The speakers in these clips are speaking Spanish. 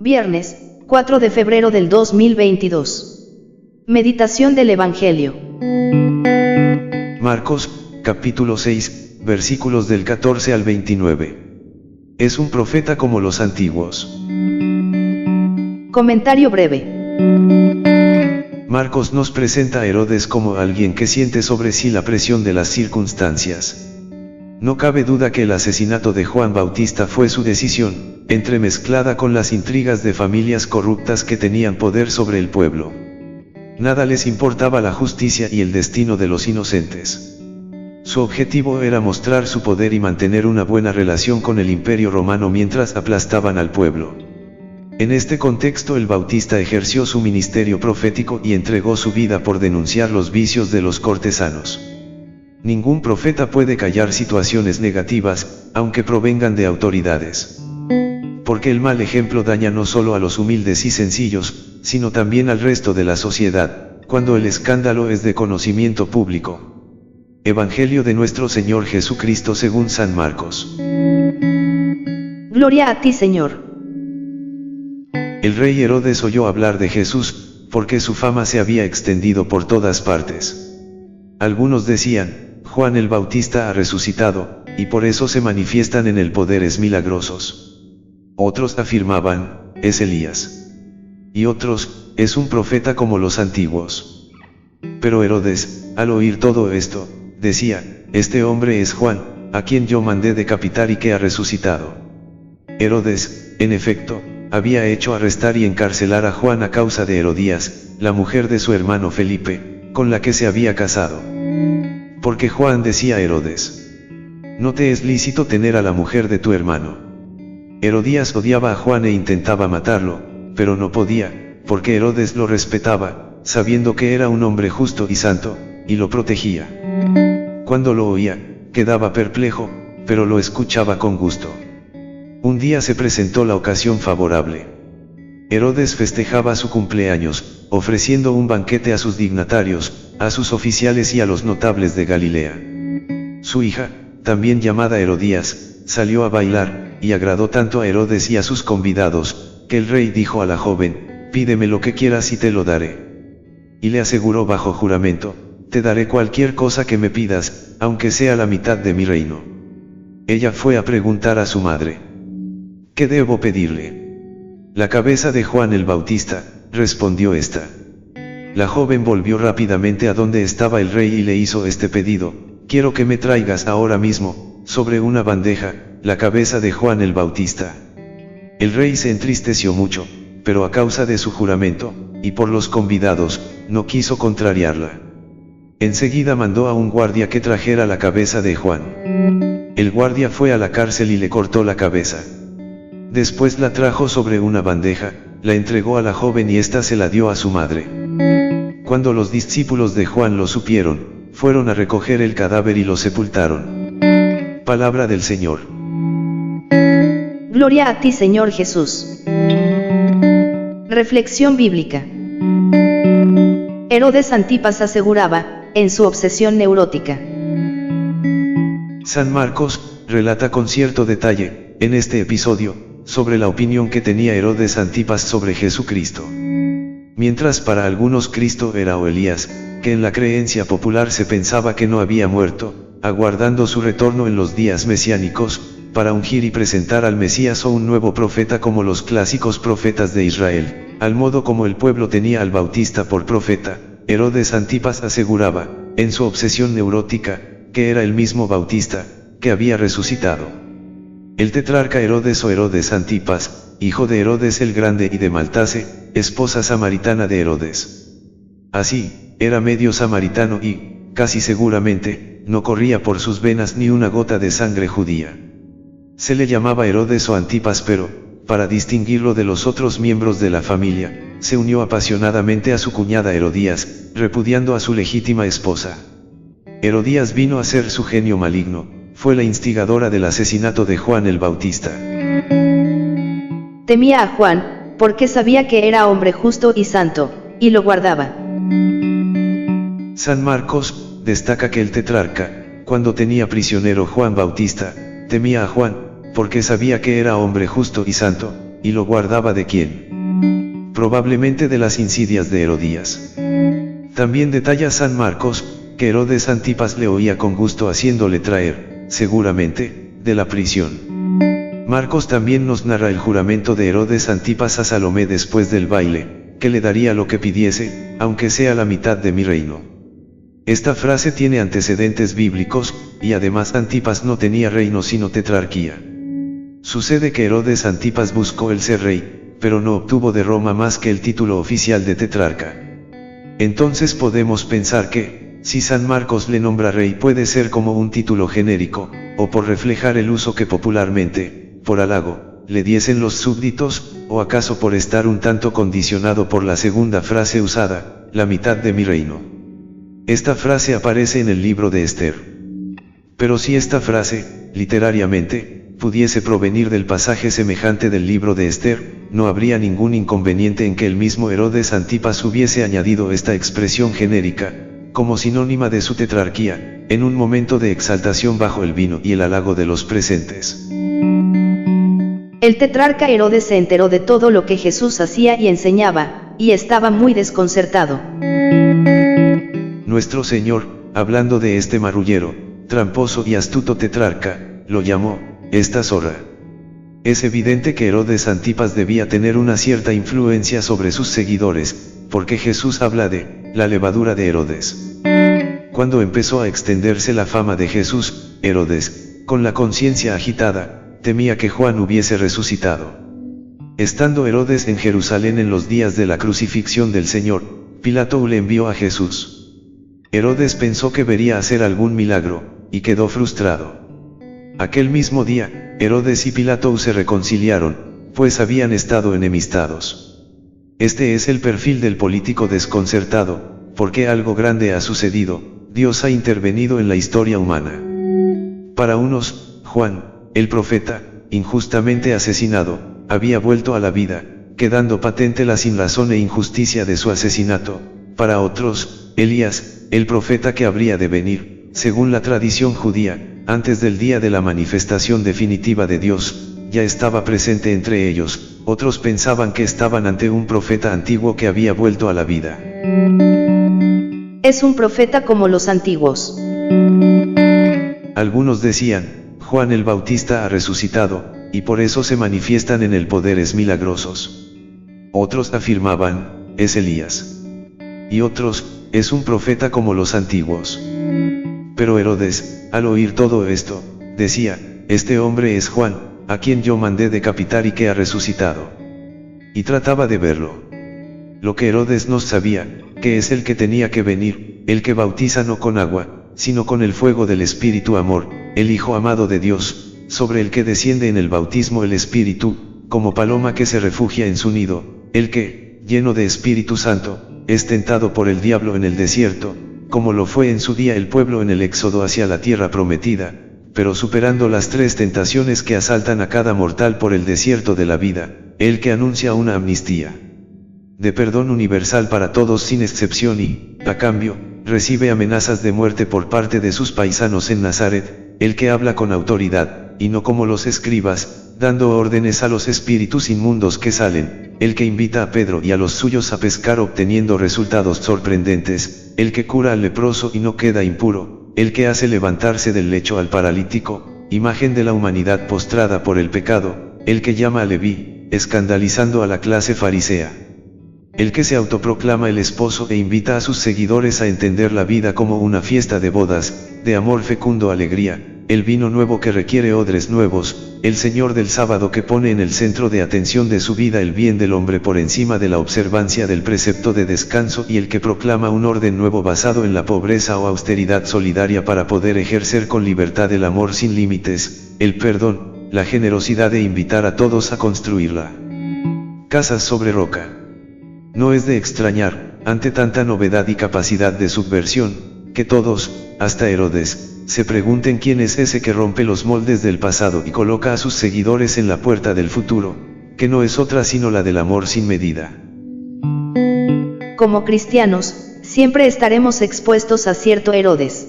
Viernes, 4 de febrero del 2022. Meditación del Evangelio. Marcos, capítulo 6, versículos del 14 al 29. Es un profeta como los antiguos. Comentario breve. Marcos nos presenta a Herodes como alguien que siente sobre sí la presión de las circunstancias. No cabe duda que el asesinato de Juan Bautista fue su decisión, entremezclada con las intrigas de familias corruptas que tenían poder sobre el pueblo. Nada les importaba la justicia y el destino de los inocentes. Su objetivo era mostrar su poder y mantener una buena relación con el Imperio Romano mientras aplastaban al pueblo. En este contexto el Bautista ejerció su ministerio profético y entregó su vida por denunciar los vicios de los cortesanos. Ningún profeta puede callar situaciones negativas, aunque provengan de autoridades. Porque el mal ejemplo daña no solo a los humildes y sencillos, sino también al resto de la sociedad, cuando el escándalo es de conocimiento público. Evangelio de nuestro Señor Jesucristo según San Marcos. Gloria a ti, Señor. El rey Herodes oyó hablar de Jesús, porque su fama se había extendido por todas partes. Algunos decían, Juan el Bautista ha resucitado, y por eso se manifiestan en él poderes milagrosos. Otros afirmaban, es Elías. Y otros, es un profeta como los antiguos. Pero Herodes, al oír todo esto, decía, este hombre es Juan, a quien yo mandé decapitar y que ha resucitado. Herodes, en efecto, había hecho arrestar y encarcelar a Juan a causa de Herodías, la mujer de su hermano Felipe, con la que se había casado. Porque Juan decía a Herodes, no te es lícito tener a la mujer de tu hermano. Herodías odiaba a Juan e intentaba matarlo, pero no podía, porque Herodes lo respetaba, sabiendo que era un hombre justo y santo, y lo protegía. Cuando lo oía, quedaba perplejo, pero lo escuchaba con gusto. Un día se presentó la ocasión favorable. Herodes festejaba su cumpleaños, ofreciendo un banquete a sus dignatarios, a sus oficiales y a los notables de Galilea. Su hija, también llamada Herodías, salió a bailar, y agradó tanto a Herodes y a sus convidados, que el rey dijo a la joven, pídeme lo que quieras y te lo daré. Y le aseguró bajo juramento, te daré cualquier cosa que me pidas, aunque sea la mitad de mi reino. Ella fue a preguntar a su madre, ¿qué debo pedirle? La cabeza de Juan el Bautista, respondió ésta. La joven volvió rápidamente a donde estaba el rey y le hizo este pedido, quiero que me traigas ahora mismo, sobre una bandeja, la cabeza de Juan el Bautista. El rey se entristeció mucho, pero a causa de su juramento, y por los convidados, no quiso contrariarla. Enseguida mandó a un guardia que trajera la cabeza de Juan. El guardia fue a la cárcel y le cortó la cabeza. Después la trajo sobre una bandeja, la entregó a la joven y ésta se la dio a su madre. Cuando los discípulos de Juan lo supieron, fueron a recoger el cadáver y lo sepultaron. Palabra del Señor. Gloria a ti, Señor Jesús. Reflexión bíblica. Herodes Antipas aseguraba, en su obsesión neurótica. San Marcos relata con cierto detalle, en este episodio, sobre la opinión que tenía Herodes Antipas sobre Jesucristo. Mientras para algunos Cristo era o Elías, que en la creencia popular se pensaba que no había muerto, aguardando su retorno en los días mesiánicos, para ungir y presentar al Mesías o un nuevo profeta como los clásicos profetas de Israel, al modo como el pueblo tenía al Bautista por profeta, Herodes Antipas aseguraba, en su obsesión neurótica, que era el mismo Bautista, que había resucitado. El tetrarca Herodes o Herodes Antipas, hijo de Herodes el Grande y de Maltase, esposa samaritana de Herodes. Así, era medio samaritano y, casi seguramente, no corría por sus venas ni una gota de sangre judía. Se le llamaba Herodes o Antipas pero, para distinguirlo de los otros miembros de la familia, se unió apasionadamente a su cuñada Herodías, repudiando a su legítima esposa. Herodías vino a ser su genio maligno, fue la instigadora del asesinato de Juan el Bautista. Temía a Juan, porque sabía que era hombre justo y santo, y lo guardaba. San Marcos destaca que el tetrarca, cuando tenía prisionero Juan Bautista, temía a Juan, porque sabía que era hombre justo y santo, y lo guardaba ¿de quién? Probablemente de las insidias de Herodías. También detalla San Marcos, que Herodes Antipas le oía con gusto haciéndole traer, seguramente, de la prisión. Marcos también nos narra el juramento de Herodes Antipas a Salomé después del baile, que le daría lo que pidiese, aunque sea la mitad de mi reino. Esta frase tiene antecedentes bíblicos, y además Antipas no tenía reino sino tetrarquía. Sucede que Herodes Antipas buscó el ser rey, pero no obtuvo de Roma más que el título oficial de tetrarca. Entonces podemos pensar que, si San Marcos le nombra rey puede ser como un título genérico, o por reflejar el uso que popularmente, por halago, le diesen los súbditos, o acaso por estar un tanto condicionado por la segunda frase usada, la mitad de mi reino. Esta frase aparece en el libro de Esther. Pero si esta frase, literariamente, pudiese provenir del pasaje semejante del libro de Esther, no habría ningún inconveniente en que el mismo Herodes Antipas hubiese añadido esta expresión genérica, como sinónima de su tetrarquía, en un momento de exaltación bajo el vino y el halago de los presentes. El tetrarca Herodes se enteró de todo lo que Jesús hacía y enseñaba, y estaba muy desconcertado. Nuestro Señor, hablando de este marrullero, tramposo y astuto tetrarca, lo llamó, esta zorra. Es evidente que Herodes Antipas debía tener una cierta influencia sobre sus seguidores, porque Jesús habla de la levadura de Herodes. Cuando empezó a extenderse la fama de Jesús, Herodes, con la conciencia agitada, temía que Juan hubiese resucitado. Estando Herodes en Jerusalén en los días de la crucifixión del Señor, Pilato le envió a Jesús. Herodes pensó que vería hacer algún milagro, y quedó frustrado. Aquel mismo día, Herodes y Pilato se reconciliaron, pues habían estado enemistados. Este es el perfil del político desconcertado, porque algo grande ha sucedido, Dios ha intervenido en la historia humana. Para unos, Juan, el profeta, injustamente asesinado, había vuelto a la vida, quedando patente la sinrazón e injusticia de su asesinato. Para otros, Elías, el profeta que habría de venir, según la tradición judía, antes del día de la manifestación definitiva de Dios, ya estaba presente entre ellos. Otros pensaban que estaban ante un profeta antiguo que había vuelto a la vida. Es un profeta como los antiguos. Algunos decían, Juan el Bautista ha resucitado, y por eso se manifiestan en él poderes milagrosos. Otros afirmaban, es Elías. Y otros, es un profeta como los antiguos. Pero Herodes, al oír todo esto, decía, este hombre es Juan, a quien yo mandé decapitar y que ha resucitado. Y trataba de verlo. Lo que Herodes no sabía, que es el que tenía que venir, el que bautiza no con agua, sino con el fuego del Espíritu Amor, el Hijo amado de Dios, sobre el que desciende en el bautismo el Espíritu, como paloma que se refugia en su nido, el que, lleno de Espíritu Santo, es tentado por el diablo en el desierto, como lo fue en su día el pueblo en el éxodo hacia la tierra prometida, pero superando las 3 tentaciones que asaltan a cada mortal por el desierto de la vida, el que anuncia una amnistía de perdón universal para todos sin excepción y, a cambio, recibe amenazas de muerte por parte de sus paisanos en Nazaret, el que habla con autoridad, y no como los escribas, dando órdenes a los espíritus inmundos que salen, el que invita a Pedro y a los suyos a pescar obteniendo resultados sorprendentes, el que cura al leproso y no queda impuro, el que hace levantarse del lecho al paralítico, imagen de la humanidad postrada por el pecado, el que llama a Leví, escandalizando a la clase farisea. El que se autoproclama el esposo e invita a sus seguidores a entender la vida como una fiesta de bodas, de amor fecundo alegría, el vino nuevo que requiere odres nuevos, el Señor del sábado que pone en el centro de atención de su vida el bien del hombre por encima de la observancia del precepto de descanso y el que proclama un orden nuevo basado en la pobreza o austeridad solidaria para poder ejercer con libertad el amor sin límites, el perdón, la generosidad de invitar a todos a construirla. Casas sobre roca. No es de extrañar, ante tanta novedad y capacidad de subversión, que todos, hasta Herodes, se pregunten quién es ese que rompe los moldes del pasado y coloca a sus seguidores en la puerta del futuro, que no es otra sino la del amor sin medida. Como cristianos, siempre estaremos expuestos a cierto Herodes.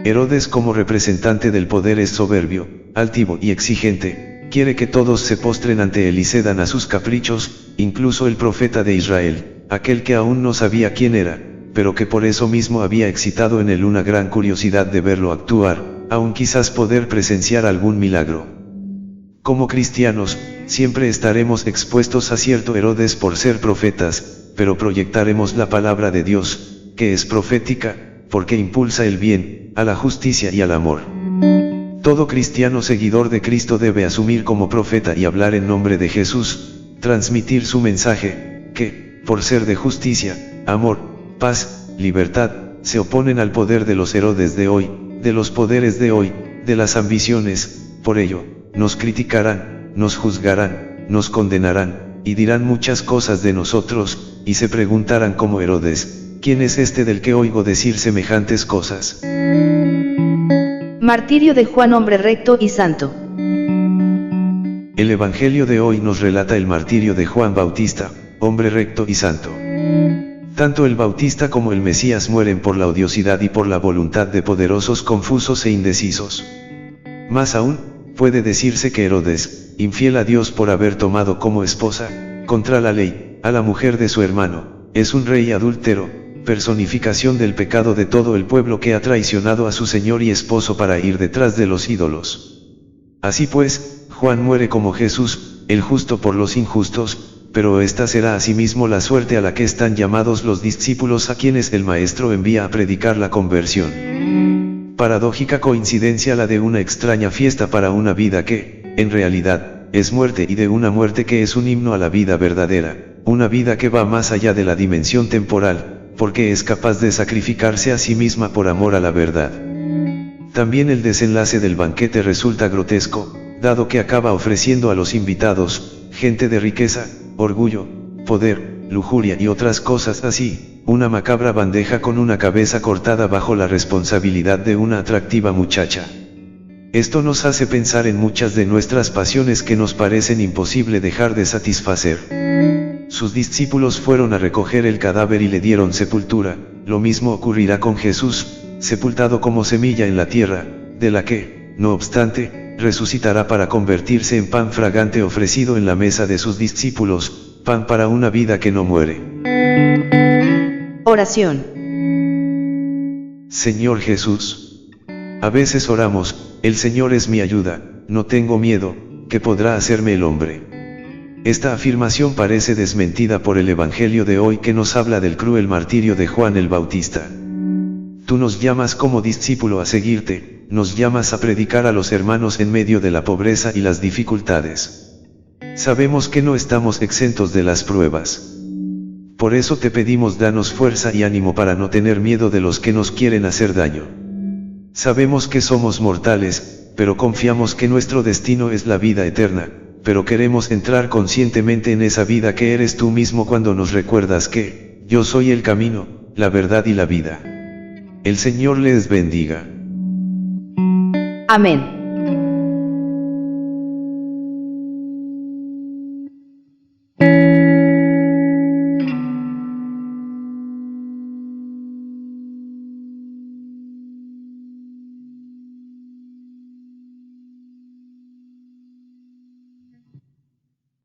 Herodes como representante del poder es soberbio, altivo y exigente, quiere que todos se postren ante él y cedan a sus caprichos, incluso el profeta de Israel, aquel que aún no sabía quién era, pero que por eso mismo había excitado en él una gran curiosidad de verlo actuar, aún quizás poder presenciar algún milagro. Como cristianos, siempre estaremos expuestos a cierto Herodes por ser profetas, pero proyectaremos la palabra de Dios, que es profética, porque impulsa el bien, a la justicia y al amor. Todo cristiano seguidor de Cristo debe asumir como profeta y hablar en nombre de Jesús, transmitir su mensaje, que, por ser de justicia, amor, paz, libertad, se oponen al poder de los Herodes de hoy, de los poderes de hoy, de las ambiciones. Por ello, nos criticarán, nos juzgarán, nos condenarán, y dirán muchas cosas de nosotros, y se preguntarán como Herodes, ¿quién es este del que oigo decir semejantes cosas? Martirio de Juan, hombre recto y santo. El Evangelio de hoy nos relata el martirio de Juan Bautista, hombre recto y santo. Tanto el Bautista como el Mesías mueren por la odiosidad y por la voluntad de poderosos confusos e indecisos. Más aún, puede decirse que Herodes, infiel a Dios por haber tomado como esposa, contra la ley, a la mujer de su hermano, es un rey adúltero, personificación del pecado de todo el pueblo que ha traicionado a su Señor y esposo para ir detrás de los ídolos. Así pues, Juan muere como Jesús, el justo por los injustos, pero esta será asimismo la suerte a la que están llamados los discípulos a quienes el Maestro envía a predicar la conversión. Paradójica coincidencia la de una extraña fiesta para una vida que, en realidad, es muerte, y de una muerte que es un himno a la vida verdadera, una vida que va más allá de la dimensión temporal, porque es capaz de sacrificarse a sí misma por amor a la verdad. También el desenlace del banquete resulta grotesco, dado que acaba ofreciendo a los invitados, gente de riqueza, orgullo, poder, lujuria y otras cosas así, una macabra bandeja con una cabeza cortada bajo la responsabilidad de una atractiva muchacha. Esto nos hace pensar en muchas de nuestras pasiones que nos parecen imposible dejar de satisfacer. Sus discípulos fueron a recoger el cadáver y le dieron sepultura, lo mismo ocurrirá con Jesús, sepultado como semilla en la tierra, de la que, no obstante, resucitará para convertirse en pan fragante ofrecido en la mesa de sus discípulos, pan para una vida que no muere. Oración. Señor Jesús. A veces oramos, el Señor es mi ayuda, no tengo miedo, ¿qué podrá hacerme el hombre? Esta afirmación parece desmentida por el Evangelio de hoy, que nos habla del cruel martirio de Juan el Bautista. Tú nos llamas como discípulo a seguirte, nos llamas a predicar a los hermanos en medio de la pobreza y las dificultades. Sabemos que no estamos exentos de las pruebas. Por eso te pedimos, danos fuerza y ánimo para no tener miedo de los que nos quieren hacer daño. Sabemos que somos mortales, pero confiamos que nuestro destino es la vida eterna, pero queremos entrar conscientemente en esa vida que eres tú mismo cuando nos recuerdas que, yo soy el camino, la verdad y la vida. El Señor les bendiga. Amén.